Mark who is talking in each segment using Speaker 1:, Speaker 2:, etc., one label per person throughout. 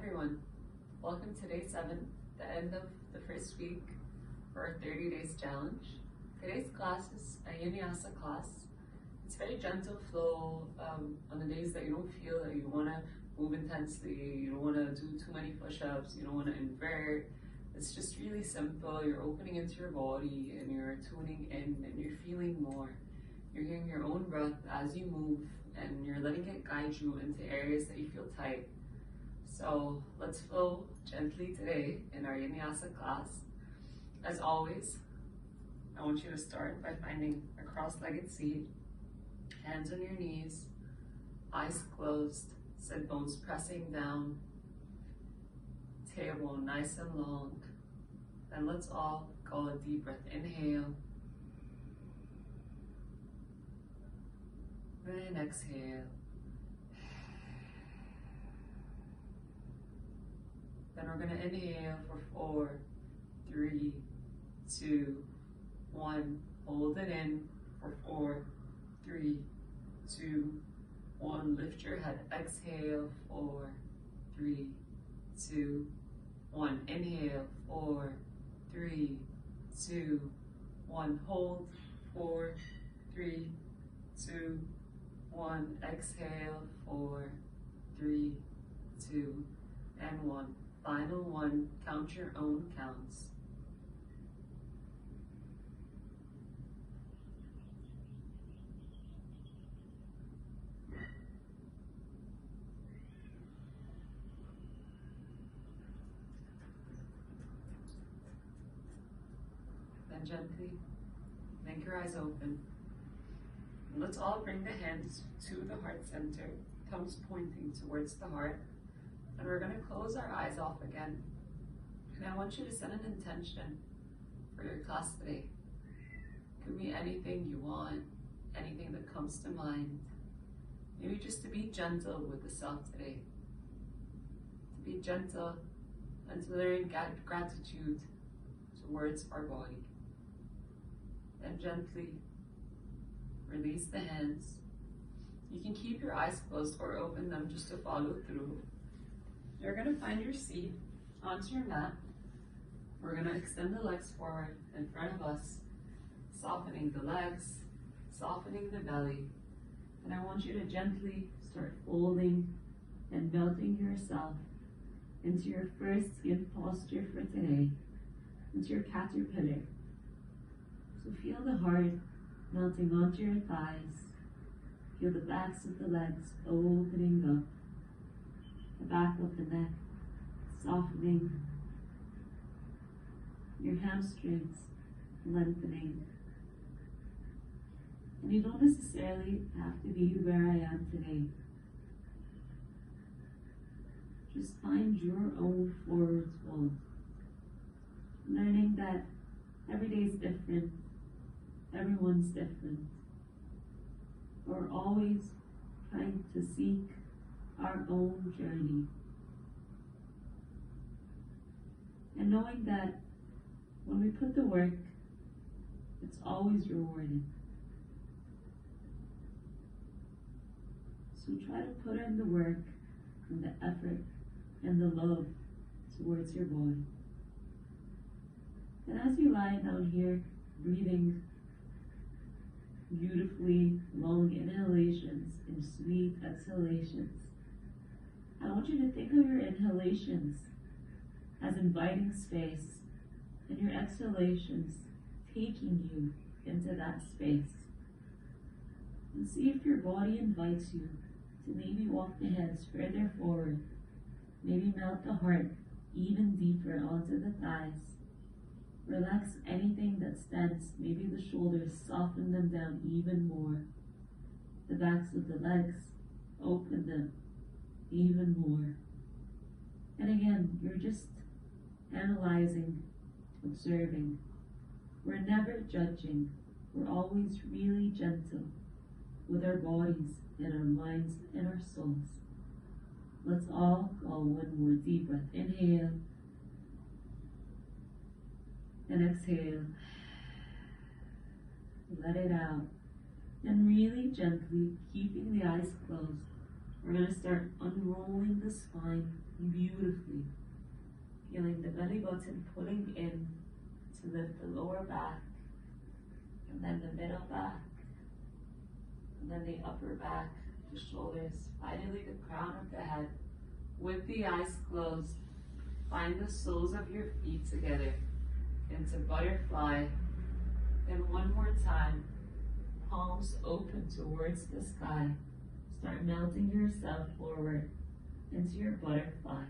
Speaker 1: everyone, welcome to day 7, the end of the first week for our 30 days challenge. Today's class is a Yinyasa class. It's very gentle flow on the days that you don't feel that you want to move intensely, you don't want to do too many push-ups, you don't want to invert. It's just really simple. You're opening into your body and you're tuning in and you're feeling more. You're hearing your own breath as you move and you're letting it guide you into areas that you feel tight. So let's flow gently today in our Vinyasa class. As always, I want you to start by finding a cross-legged seat, hands on your knees, eyes closed, sit bones pressing down, tailbone nice and long. Then let's all call a deep breath. Inhale. And exhale. Then we're going to inhale for 4, 3, 2, 1. Hold it in for 4, 3, 2, 1. Lift your head. Exhale. 4, 3, 2, 1. Inhale. 4, 3, 2, 1. Hold. 4, 3, 2, 1. Exhale. 4, 3, 2, and 1. Final one. Count your own counts. Then gently make your eyes open. And let's all bring the hands to the heart center, thumbs pointing towards the heart. And we're going to close our eyes off again. And I want you to set an intention for your class today. It could be anything you want, anything that comes to mind. Maybe just to be gentle with the self today. To be gentle and to learn gratitude towards our body. Then gently release the hands. You can keep your eyes closed or open them just to follow through. You're going to find your seat onto your mat. We're going to extend the legs forward in front of us, softening the legs, softening the belly. And I want you to gently start folding and melting yourself into your first yin posture for today, into your caterpillar. So feel the heart melting onto your thighs. Feel the backs of the legs opening up. The back of the neck softening, your hamstrings lengthening. And you don't necessarily have to be where I am today. Just find your own forward fold. Learning that every day is different, everyone's different. We're always trying to seek our own journey. And knowing that when we put the work, it's always rewarded. So try to put in the work and the effort and the love towards your body. And as you lie down here, breathing beautifully long inhalations and sweet exhalations, I want you to think of your inhalations as inviting space and your exhalations taking you into that space. And see if your body invites you to maybe walk the hands further forward, maybe melt the heart even deeper onto the thighs. Relax anything that's tense, maybe the shoulders, soften them down even more. The backs of the legs, open them even more. And again, you're just analyzing, observing. We're never judging. We're always really gentle with our bodies and our minds and our souls. Let's all call one more deep breath. Inhale and exhale. Let it out. And really gently, keeping the eyes closed, we're going to start unrolling the spine beautifully. Feeling the belly button pulling in to lift the lower back, and then the middle back, and then the upper back, the shoulders, finally the crown of the head. With the eyes closed, find the soles of your feet together into butterfly. And one more time, palms open towards the sky. Start melting yourself forward into your butterfly.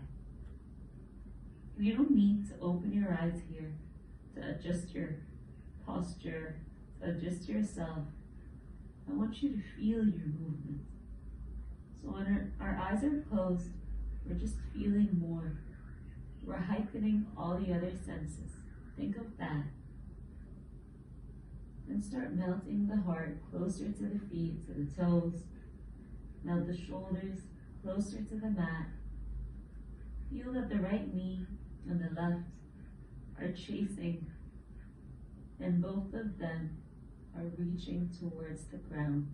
Speaker 1: You don't need to open your eyes here to adjust your posture, to adjust yourself. I want you to feel your movement. So when our eyes are closed, we're just feeling more. We're heightening all the other senses. Think of that. And start melting the heart closer to the feet, to the toes. Melt the shoulders closer to the mat. Feel that the right knee and the left are chasing, and both of them are reaching towards the ground.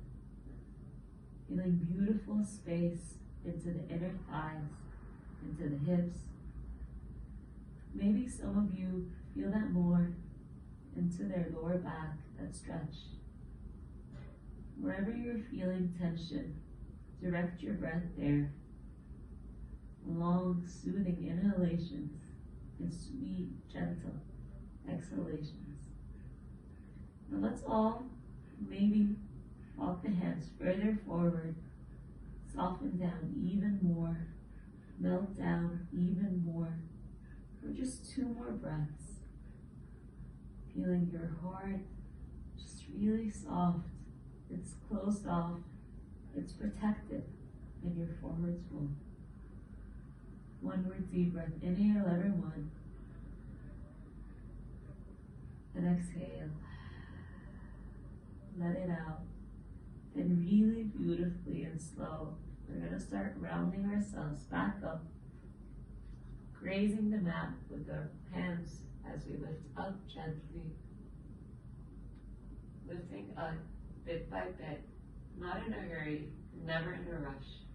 Speaker 1: Feeling beautiful space into the inner thighs, into the hips. Maybe some of you feel that more into their lower back, that stretch. Wherever you're feeling tension, direct your breath there. Long, soothing inhalations and sweet, gentle exhalations. Now let's all maybe walk the hands further forward, soften down even more, melt down even more, for just 2 more breaths. Feeling your heart just really soft. It's closed off. It's protected in your forward fold. 1 more deep breath. Inhale, everyone. And exhale. Let it out. Then really beautifully and slow, we're going to start rounding ourselves back up, grazing the mat with our hands as we lift up gently. Lifting up bit by bit, not in a hurry, never in a rush.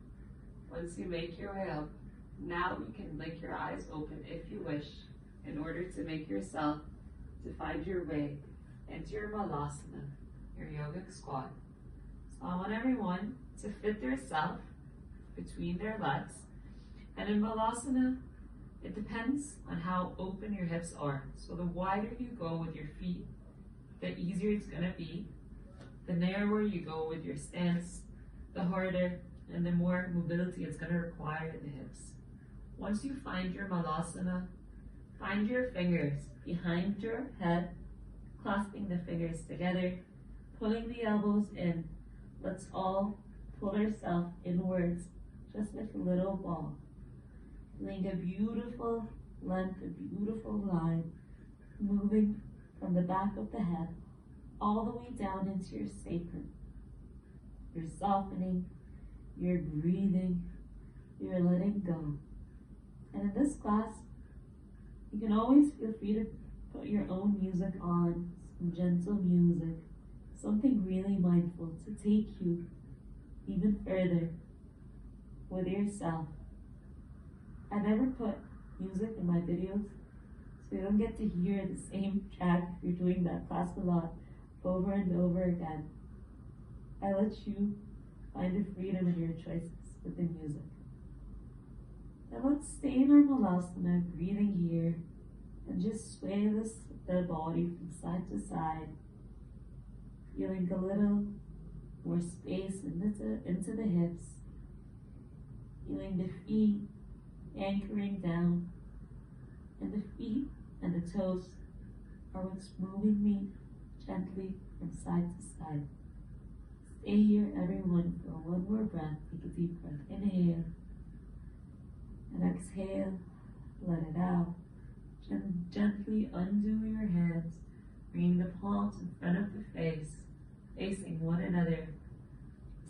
Speaker 1: Once you make your way up, now you can blink your eyes open if you wish, in order to make yourself to find your way into your malasana, your yogic squat. So I want everyone to fit their self between their legs. And in malasana, it depends on how open your hips are. So the wider you go with your feet, the easier it's going to be. The narrower you go with your stance, the harder and the more mobility it's going to require in the hips. Once you find your malasana, find your fingers behind your head, clasping the fingers together, pulling the elbows in. Let's all pull ourselves inwards, just like a little ball. Feeling a beautiful length, a beautiful line, moving from the back of the head all the way down into your sacrum. You're softening, you're breathing, you're letting go. And in this class, you can always feel free to put your own music on, some gentle music, something really mindful to take you even further with yourself. I never put music in my videos, so you don't get to hear the same track if you're doing that class a lot over and over again. I let you find a freedom in your choices with the music. Now let's stay in our malasana, breathing here, and just sway the body from side to side, feeling a little more space into the hips, feeling the feet anchoring down, and the feet and the toes are what's moving me gently from side to side. Stay here, everyone, for 1 more breath. Take a deep breath. Inhale and exhale. Let it out. Gently undo your hands, bringing the palms in front of the face, facing one another.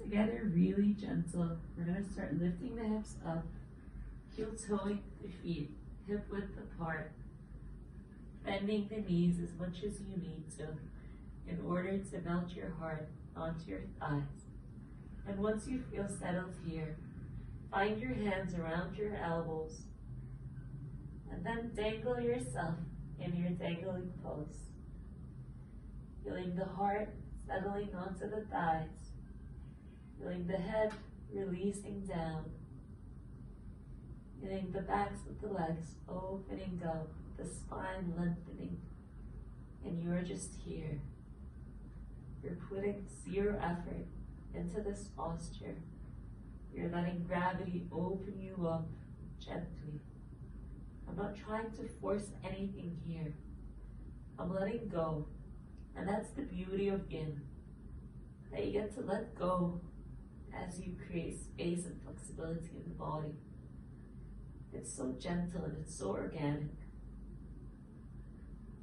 Speaker 1: Together, really gentle. We're going to start lifting the hips up, heel-toeing the feet, hip width apart, bending the knees as much as you need to in order to melt your heart onto your thighs. And once you feel settled here,
Speaker 2: find your hands around your elbows, and then dangle yourself in your dangling pose. Feeling the heart settling onto the thighs, feeling the head releasing down, feeling the backs of the legs opening up, the spine lengthening, and you're just here. You're putting zero effort into this posture. You're letting gravity open you up gently. I'm not trying to force anything here. I'm letting go. And that's the beauty of Yin, that you get to let go as you create space and flexibility in the body. It's so gentle and it's so organic.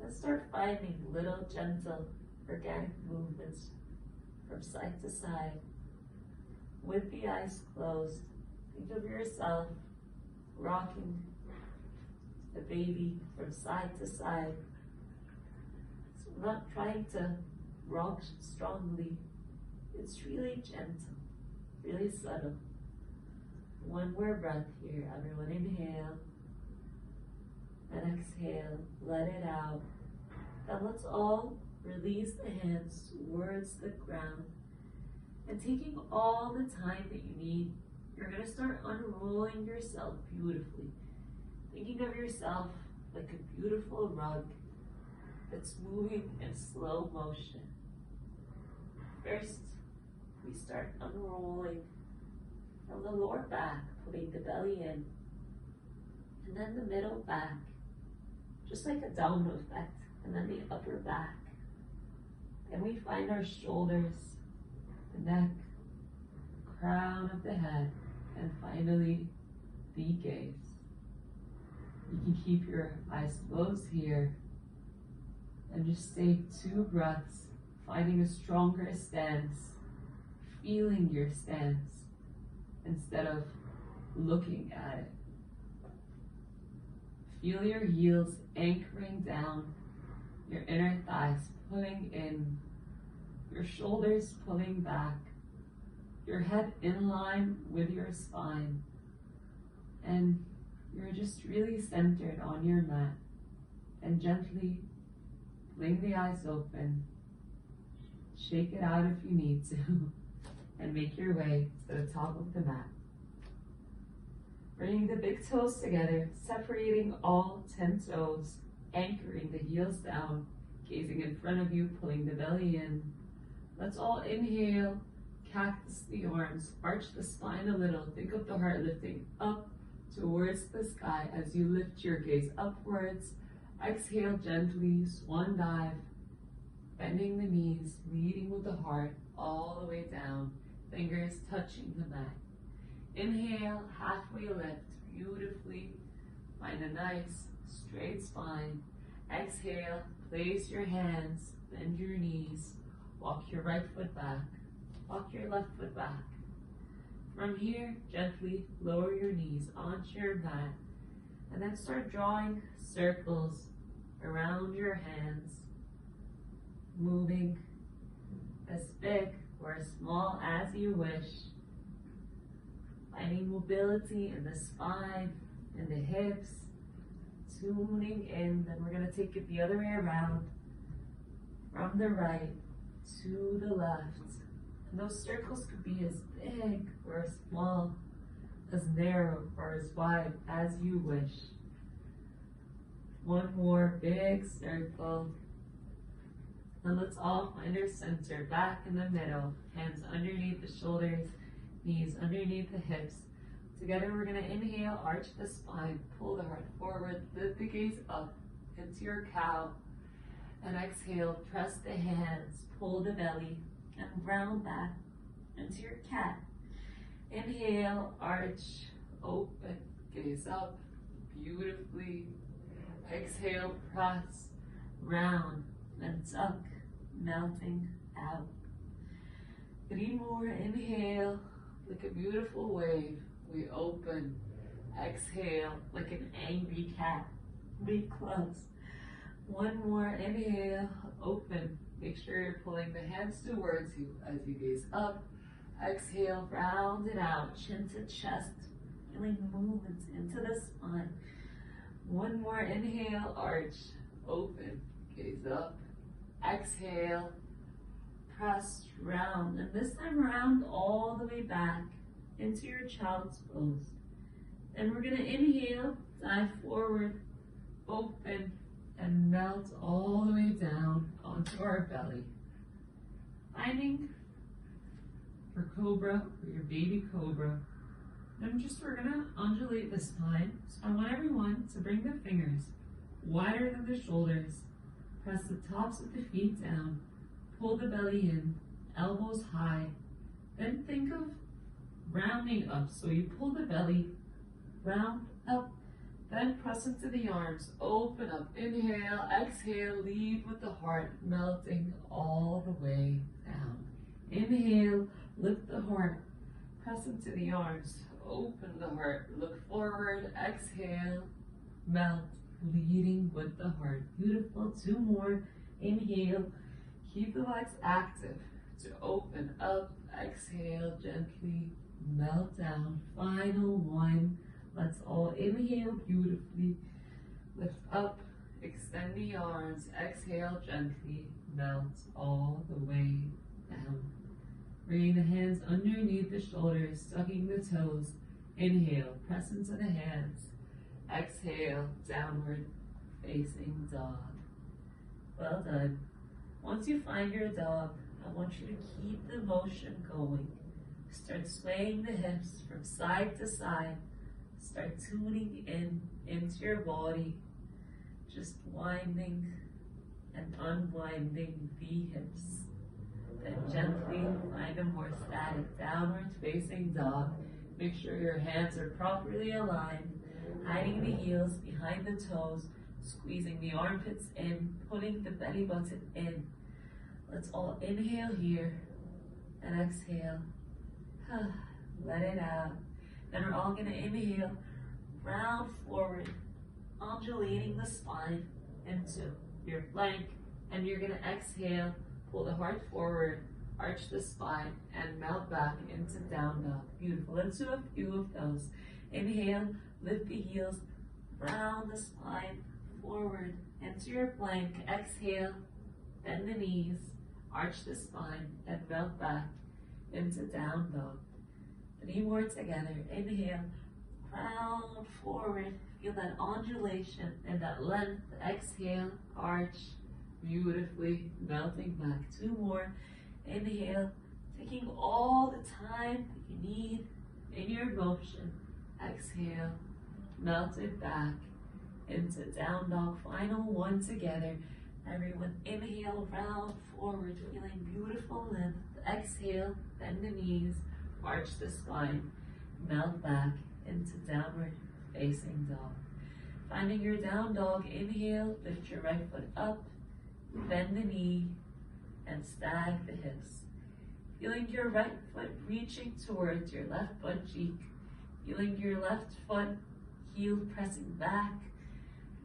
Speaker 2: Let's start finding little gentle organic movements from side to side. With the eyes closed, think of yourself rocking the baby from side to side. So we're not trying to rock strongly. It's really gentle, really subtle. One more breath here. Everyone inhale and exhale. Let it out. Then let's all release the hands towards the ground. And taking all the time that you need, you're going to start unrolling yourself beautifully. Thinking of yourself like a beautiful rug that's moving in slow motion. First, we start unrolling from the lower back, putting the belly in, and then the middle back, just like a domino effect, and then the upper back. Then we find our shoulders, the neck, crown of the head, and finally the gaze. You can keep your eyes closed here and just take 2 breaths, finding a stronger stance, feeling your stance instead of looking at it. Feel your heels anchoring down, your inner thighs pulling in, your shoulders pulling back, your head in line with your spine, and you're just really centered on your mat. And gently fling the eyes open, shake it out if you need to, and make your way to the top of the mat. Bringing the big toes together, separating all 10 toes, anchoring the heels down, gazing in front of you, pulling the belly in. Let's all inhale, cactus the arms, arch the spine a little, think of the heart lifting up towards the sky as you lift your gaze upwards. Exhale gently, swan dive, bending the knees, leading with the heart all the way down, fingers touching the mat. Inhale, halfway lift, beautifully. Find a nice straight spine. Exhale, place your hands, bend your knees, walk your right foot back, walk your left foot back. From here, gently lower your knees onto your mat, and then start drawing circles around your hands, moving as big or as small as you wish. Finding mobility in the spine, in the hips, tuning in. Then we're going to take it the other way around, from the right to the left. And those circles could be as big or as small, as narrow or as wide as you wish. One more big circle. And let's all find our center back in the middle. Hands underneath the shoulders, knees underneath the hips. Together we're going to inhale, arch the spine, pull the heart forward, lift the gaze up into your cow. And exhale, press the hands, pull the belly, and round back into your cat. Inhale, arch, open, gaze up, beautifully. Exhale, press, round, and tuck, melting out. 3 more, inhale, like a beautiful wave, we open. Exhale, like an angry cat, we close. 1 more, inhale, open. Make sure you're pulling the hands towards you as you gaze up. Exhale, round it out, chin to chest. feeling movements into the spine. One more inhale, arch, open, gaze up. Exhale, press round, and this time round all the way back into your child's pose. Then we're gonna inhale, dive forward, open, and melt all the way down onto our belly. Finding for cobra, or your baby cobra. Then we're gonna undulate the spine. So I want everyone to bring the fingers wider than the shoulders. Press the tops of the feet down. Pull the belly in, elbows high. Then think of rounding up. So you pull the belly, round up, then press into the arms, open up, inhale, exhale, lead with the heart, melting all the way down. Inhale, lift the heart, press into the arms, open the heart, look forward, exhale, melt, leading with the heart. Beautiful, 2 more, inhale, keep the legs active to open up, exhale, gently, melt down, final 1. Let's all inhale beautifully, lift up, extend the arms, exhale gently, melt all the way down. Bringing the hands underneath the shoulders, tucking the toes. Inhale, press into the hands. Exhale, downward facing dog. Well done. Once you find your dog, I want you to keep the motion going. Start swaying the hips from side to side. Start tuning into your body, just winding and unwinding the hips. Then gently find a more static downward facing dog. Make sure your hands are properly aligned, hiding the heels behind the toes, squeezing the armpits in, putting the belly button in. Let's all inhale here and exhale. Let it out. Then we're all going to inhale, round forward, undulating the spine into your plank. And you're going to exhale, pull the heart forward, arch the spine, and melt back into down dog. Beautiful. Let's do a few of those. Inhale, lift the heels, round the spine, forward, into your plank. Exhale, bend the knees, arch the spine, and melt back into down dog. 3 more together. Inhale, round forward. Feel that undulation and that length. Exhale, arch, beautifully melting back. 2 more. Inhale, taking all the time that you need in your motion. Exhale, melt it back into down dog. Final 1 together. Everyone inhale, round forward, feeling beautiful length. Exhale, bend the knees, arch the spine, melt back into downward facing dog. Finding your down dog, inhale, lift your right foot up, bend the knee, and stag the hips. Feeling your right foot reaching towards your left butt cheek. Feeling your left foot heel pressing back,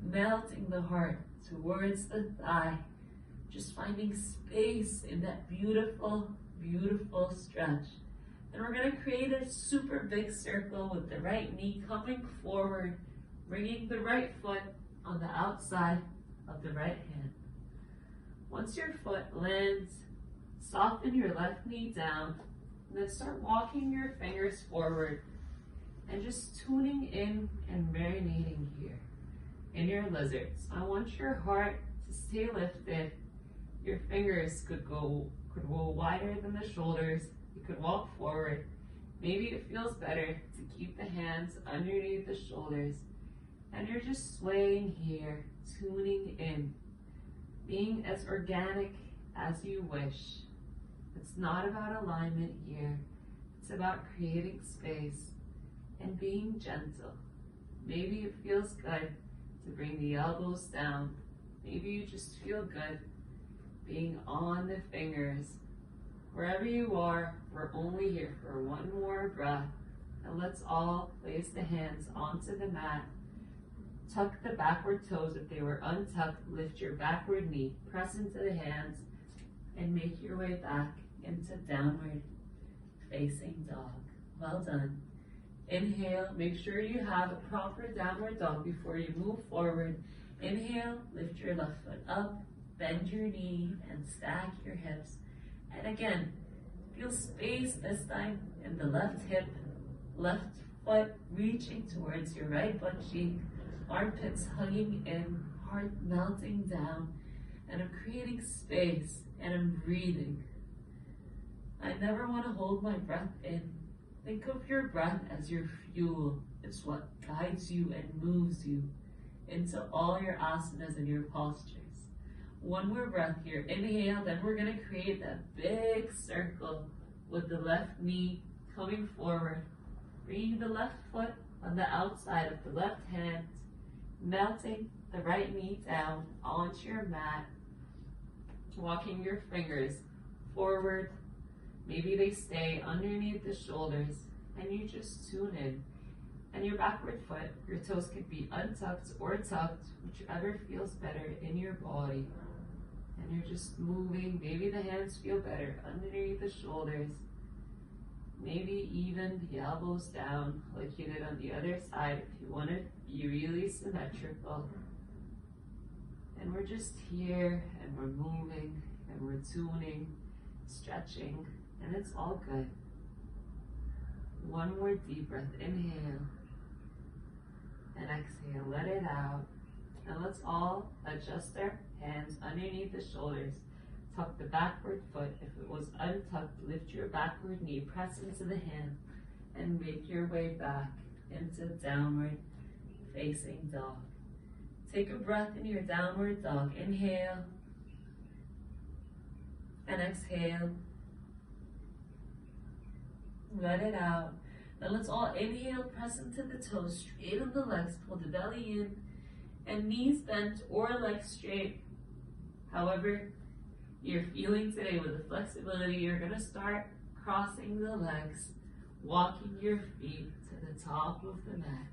Speaker 2: melting the heart towards the thigh. Just finding space in that beautiful, beautiful stretch. And we're going to create a super big circle with the right knee coming forward, bringing the right foot on the outside of the right hand. Once your foot lands, soften your left knee down, and then start walking your fingers forward and just tuning in and marinating here in your lizards. I want your heart to stay lifted. Your fingers could go wider than the shoulders. You could walk forward. Maybe it feels better to keep the hands underneath the shoulders. And you're just swaying here, tuning in, being as organic as you wish. It's not about alignment here. It's about creating space and being gentle. Maybe it feels good to bring the elbows down. Maybe you just feel good being on the fingers. Wherever you are, we're only here for 1 more breath. And let's all place the hands onto the mat. Tuck the backward toes if they were untucked. Lift your backward knee. Press into the hands and make your way back into downward facing dog. Well done. Inhale, make sure you have a proper downward dog before you move forward. Inhale, lift your left foot up, bend your knee, and stack your hips. And again, feel space this time in the left hip, left foot reaching towards your right butt cheek, armpits hugging in, heart melting down, and I'm creating space and I'm breathing. I never want to hold my breath in. Think of your breath as your fuel. It's what guides you and moves you into all your asanas and your postures. One more breath here. Inhale, then we're going to create that big circle with the left knee coming forward. Bringing the left foot on the outside of the left hand, melting the right knee down onto your mat, walking your fingers forward. Maybe they stay underneath the shoulders, and you just tune in. And your backward foot, your toes could be untucked or tucked, whichever feels better in your body. And you're just moving. Maybe the hands feel better underneath the shoulders. Maybe even the elbows down, like you did on the other side, if you want to be really symmetrical. And we're just here, and we're moving, and we're tuning, stretching, and it's all good. One more deep breath. Inhale and exhale. Let it out. Now let's all adjust our hands underneath the shoulders. Tuck the backward foot. If it was untucked, lift your backward knee, press into the hand, and make your way back into downward facing dog. Take a breath in your downward dog. Inhale and exhale. Let it out. Now let's all inhale, press into the toes, straighten the legs, pull the belly in, and knees bent or legs straight. However you're feeling today with the flexibility, you're going to start crossing the legs, walking your feet to the top of the mat.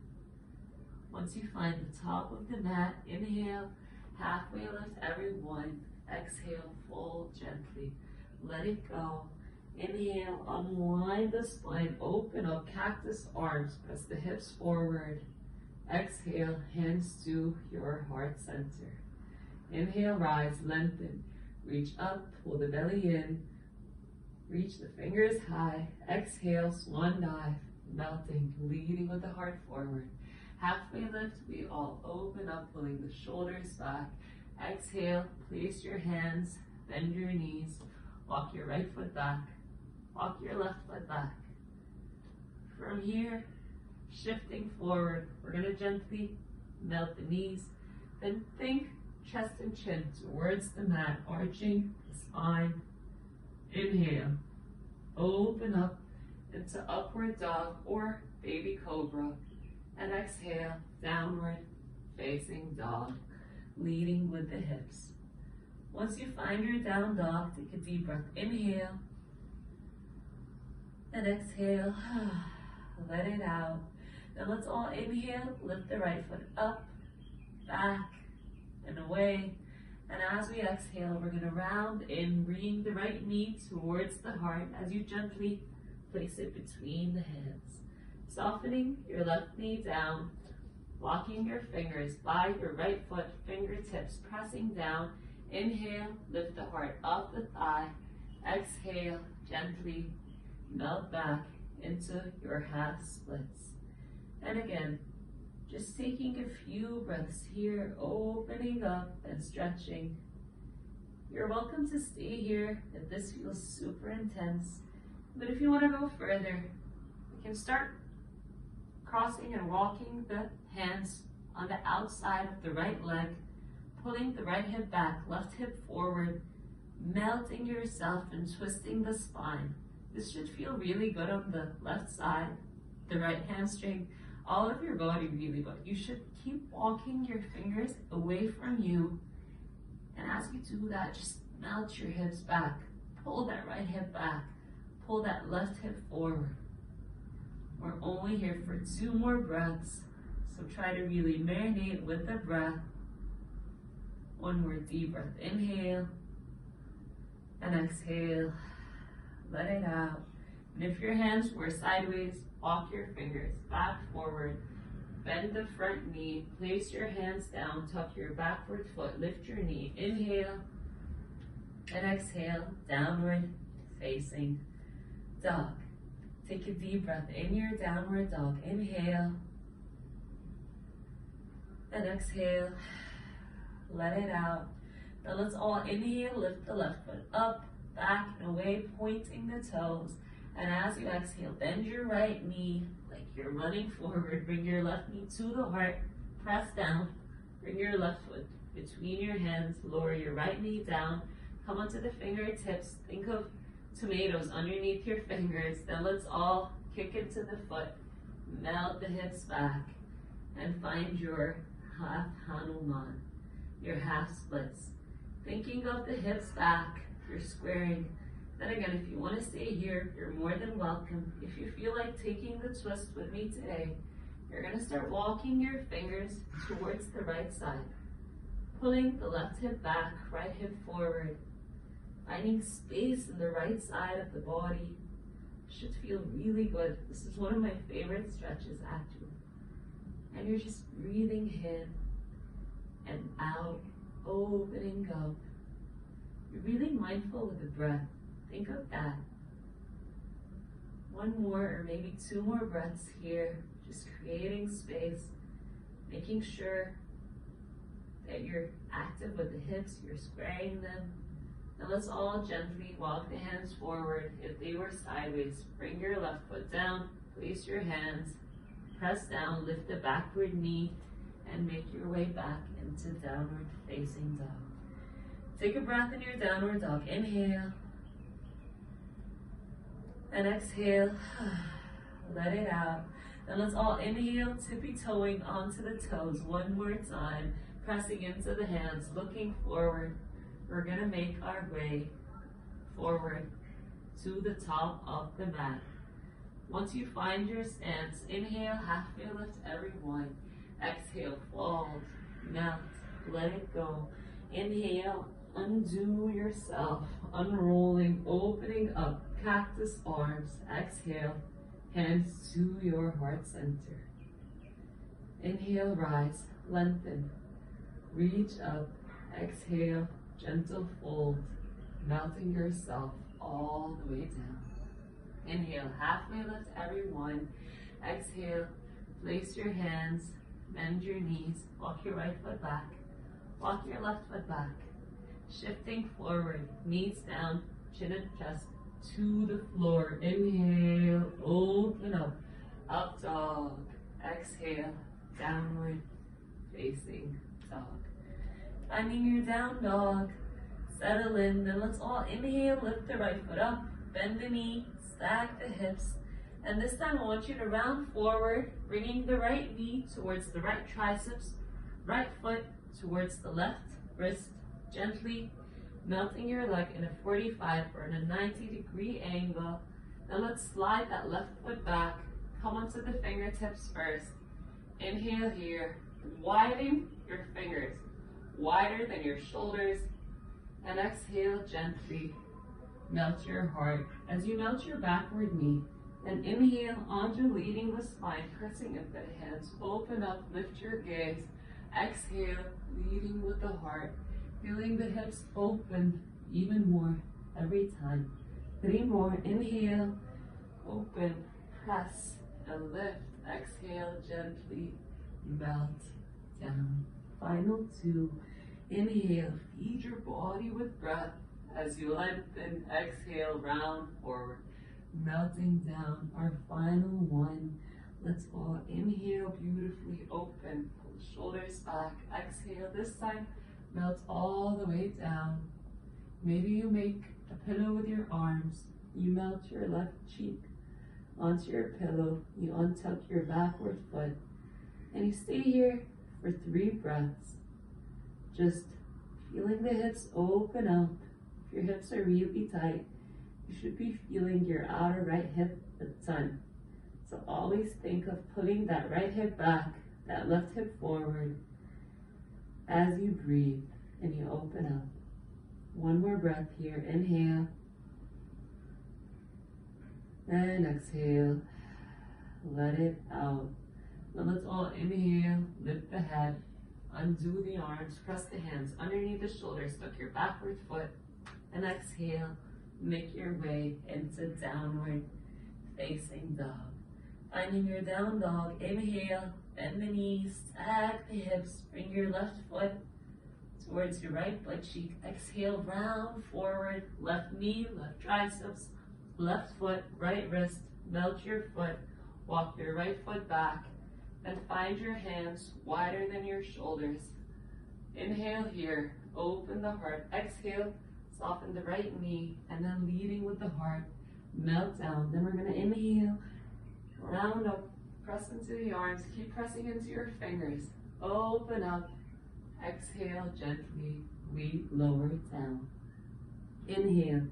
Speaker 2: Once you find the top of the mat, inhale, halfway lift everyone. Exhale, fold gently. Let it go. Inhale, unwind the spine, open up, cactus arms, press the hips forward. Exhale, hands to your heart center. Inhale, rise, lengthen, reach up, pull the belly in, reach the fingers high. Exhale, swan dive, melting, leading with the heart forward. Halfway lift, we all open up, pulling the shoulders back. Exhale, place your hands, bend your knees, walk your right foot back, walk your left foot back. From here, shifting forward, we're going to gently melt the knees, then think chest and chin towards the mat, arching the spine. Inhale, open up into upward dog or baby cobra, and exhale, downward facing dog, leading with the hips. Once you find your down dog, take a deep breath. Inhale and exhale. Let it out. Now let's all inhale, lift the right foot up, back, and away. And as we exhale, we're going to round in, bringing the right knee towards the heart as you gently place it between the hands. Softening your left knee down, walking your fingers by your right foot, fingertips pressing down. Inhale, lift the heart off the thigh. Exhale, gently melt back into your half splits. And again, just taking a few breaths here, opening up and stretching. You're welcome to stay here if this feels super intense. But if you want to go further, you can start crossing and walking the hands on the outside of the right leg, pulling the right hip back, left hip forward, melting yourself and twisting the spine. This should feel really good on the left side, the right hamstring, all of your body really, but you should keep walking your fingers away from you. And as you do that, just melt your hips back, pull that right hip back, pull that left hip forward. We're only here for 2 more breaths, so try to really marinate with the breath. One more deep breath. Inhale and exhale. Let it out. And if your hands were sideways, walk your fingers back, forward, bend the front knee, place your hands down, tuck your backward foot, lift your knee, inhale, and exhale, downward facing dog. Take a deep breath in your downward dog, inhale, and exhale, let it out. Now let's all inhale, lift the left foot up, back and away, pointing the toes. And as you exhale, bend your right knee like you're running forward. Bring your left knee to the heart, press down. Bring your left foot between your hands, lower your right knee down. Come onto the fingertips. Think of tomatoes underneath your fingers. Then let's all kick into the foot, melt the hips back, and find your half Hanuman, your half splits. Thinking of the hips back, you're squaring. Then again, if you want to stay here, you're more than welcome. If you feel like taking the twist with me today, you're going to start walking your fingers towards the right side. Pulling the left hip back, right hip forward. Finding space in the right side of the body. Should feel really good. This is one of my favorite stretches actually. And you're just breathing in and out, opening up. You're really mindful with the breath. Think of that. One more or maybe two more breaths here. Just creating space, making sure that you're active with the hips, you're squaring them. Now let's all gently walk the hands forward. If they were sideways, bring your left foot down, place your hands, press down, lift the backward knee, and make your way back into downward facing dog. Take a breath in your downward dog. Inhale. And exhale. Let it out. Then let's all inhale, tippy-toeing onto the toes one more time. Pressing into the hands, looking forward. We're going to make our way forward to the top of the mat. Once you find your stance, inhale, halfway lift everyone. Exhale, fold, melt, let it go. Inhale, undo yourself, unrolling, opening up, cactus arms. Exhale, hands to your heart center. Inhale, rise, lengthen, reach up. Exhale, gentle fold, melting yourself all the way down. Inhale, halfway lift everyone. Exhale, place your hands, bend your knees, walk your right foot back, walk your left foot back. Shifting forward, knees down, chin and chest to the floor. Inhale, open up dog. Exhale, downward facing dog. Finding your down dog, settle in. Then let's all inhale, lift the right foot up, bend the knee, stack the hips. And this time I want you to round forward, bringing the right knee towards the right triceps, right foot towards the left wrist, gently melting your leg in a 45 or in a 90-degree angle. Now let's slide that left foot back, come onto the fingertips first. Inhale here, widen your fingers, wider than your shoulders, and exhale gently, melt your heart. As you melt your backward knee, then inhale, undulating the spine, pressing into the hands, open up, lift your gaze. Exhale, leading with the heart, feeling the hips open even more every time. 3 more, inhale, open, press, and lift. Exhale, gently melt down. Final 2, inhale, feed your body with breath as you lengthen. Exhale, round forward, melting down. Our final 1, let's all inhale, beautifully open, pull the shoulders back. Exhale, this time melt all the way down. Maybe you make a pillow with your arms. You melt your left cheek onto your pillow. You untuck your backward foot. And you stay here for 3 breaths. Just feeling the hips open up. If your hips are really tight, you should be feeling your outer right hip at the time. So always think of pulling that right hip back, that left hip forward as you breathe and you open up. 1 more breath here. Inhale and exhale. let it out. Now let's all inhale, lift the head, undo the arms, press the hands underneath the shoulders, tuck your backward foot, and exhale, make your way into downward facing dog. Finding your down dog, inhale, bend the knees, stack the hips, bring your left foot towards your right butt cheek. Exhale, round forward, left knee, left triceps, left foot, right wrist, melt your foot, walk your right foot back, and find your hands wider than your shoulders. Inhale here, open the heart. Exhale, soften the right knee, and then leading with the heart, melt down. Then we're gonna inhale, round up, press into the arms, keep pressing into your fingers. Open up, exhale gently, we lower it down. Inhale,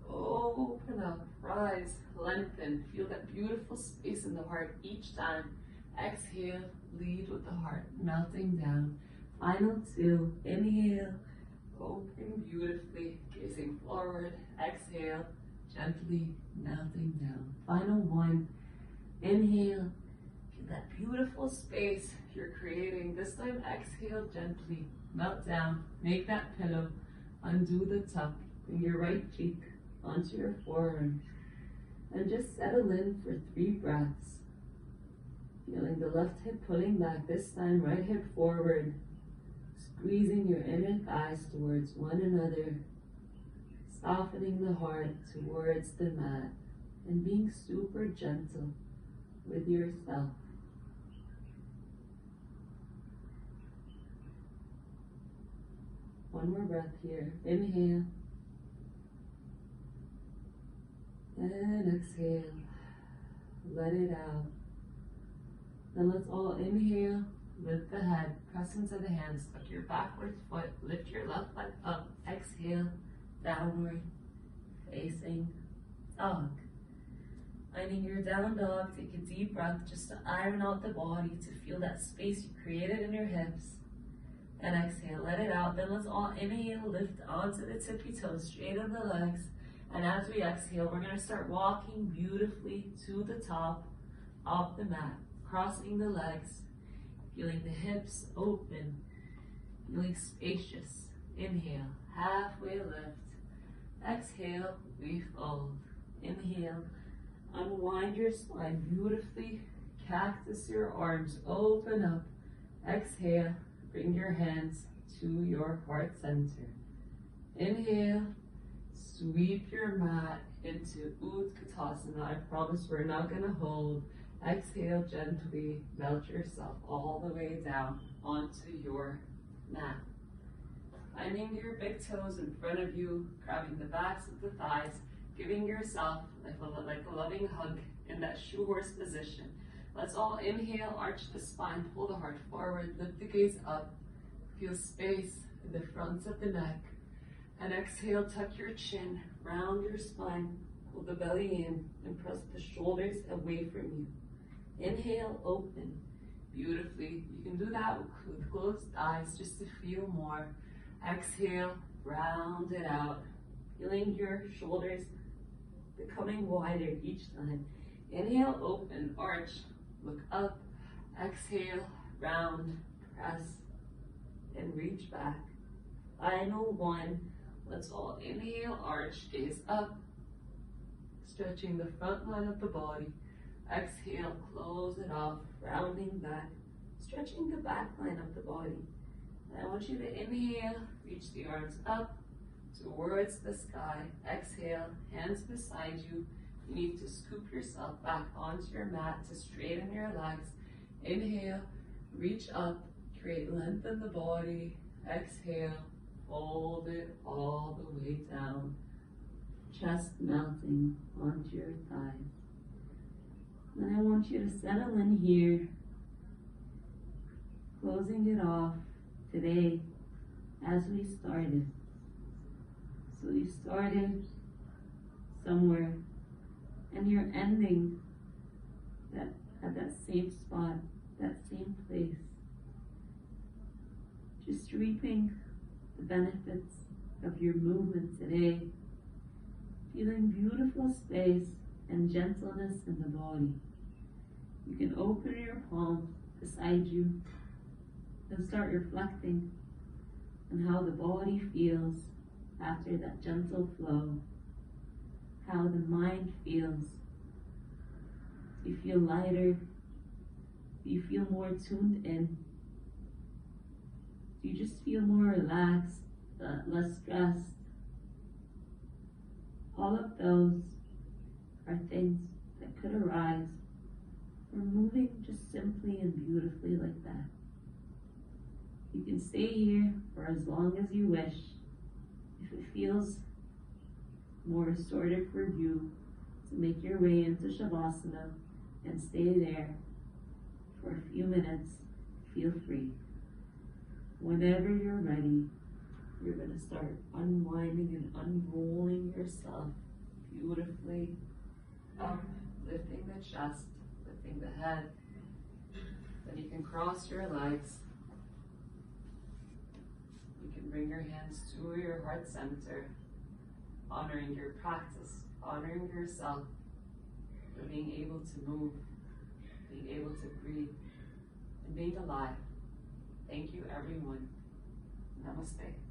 Speaker 2: open up, rise, lengthen, feel that beautiful space in the heart each time. Exhale, lead with the heart, melting down. Final two, inhale, open beautifully, gazing forward. Exhale, gently melting down. Final one, inhale, feel that beautiful space you're creating. This time, exhale gently, melt down, make that pillow, undo the tuck, bring your right cheek onto your forearm, and just settle in for 3 breaths. Feeling the left hip pulling back, this time right hip forward, squeezing your inner thighs towards one another, softening the heart towards the mat, and being super gentle with yourself. One more breath here. Inhale. And exhale. Let it out. Then let's all inhale, lift the head, press into the hands, tuck your backward foot, lift your left leg up, exhale, downward, facing dog. Finding your down dog, take a deep breath just to iron out the body, to feel that space you created in your hips. And exhale, let it out. Then let's all inhale, lift onto the tippy toes, straighten the legs. And as we exhale, we're gonna start walking beautifully to the top of the mat. Crossing the legs, feeling the hips open, feeling spacious. Inhale, halfway lift. Exhale, we fold. Inhale, unwind your spine beautifully. Cactus your arms, open up. Exhale, bring your hands to your heart center. Inhale, sweep your mat into Utkatasana. I promise we're not gonna hold. Exhale gently, melt yourself all the way down onto your mat. Finding your big toes in front of you, grabbing the backs of the thighs, giving yourself like a loving hug in that shoe horse position. Let's all inhale, arch the spine, pull the heart forward, lift the gaze up, feel space in the front of the neck. And exhale, tuck your chin, round your spine, pull the belly in, and press the shoulders away from you. Inhale, open beautifully. You can do that with closed eyes just to feel more. Exhale, round it out. Feeling your shoulders becoming wider each time. Inhale, open, arch, look up. Exhale, round, press, and reach back. Final one. Let's all inhale, arch, gaze up. Stretching the front line of the body. Exhale, close it off, rounding back, stretching the back line of the body. And I want you to inhale, reach the arms up towards the sky. Exhale, hands beside you. You need to scoop yourself back onto your mat to straighten your legs. Inhale, reach up, create length in the body. Exhale, fold it all the way down. Chest melting onto your thighs. Then I want you to settle in here, closing it off today as we started. So you started somewhere and you're ending at that same spot, that same place. Just reaping the benefits of your movement today, feeling beautiful space and gentleness in the body. You can open your palm beside you and start reflecting on how the body feels after that gentle flow, how the mind feels. Do you feel lighter? Do you feel more tuned in? Do you just feel more relaxed, less stressed? All of those are things that could arise from moving just simply and beautifully like that. You can stay here for as long as you wish. If it feels more restorative for you to make your way into Shavasana and stay there for a few minutes, feel free. Whenever you're ready, you're going to start unwinding and unrolling yourself beautifully up, lifting the chest, lifting the head. Then you can cross your legs. You can bring your hands to your heart center, honoring your practice, honoring yourself for being able to move, being able to breathe, and being alive. Thank you, everyone. Namaste.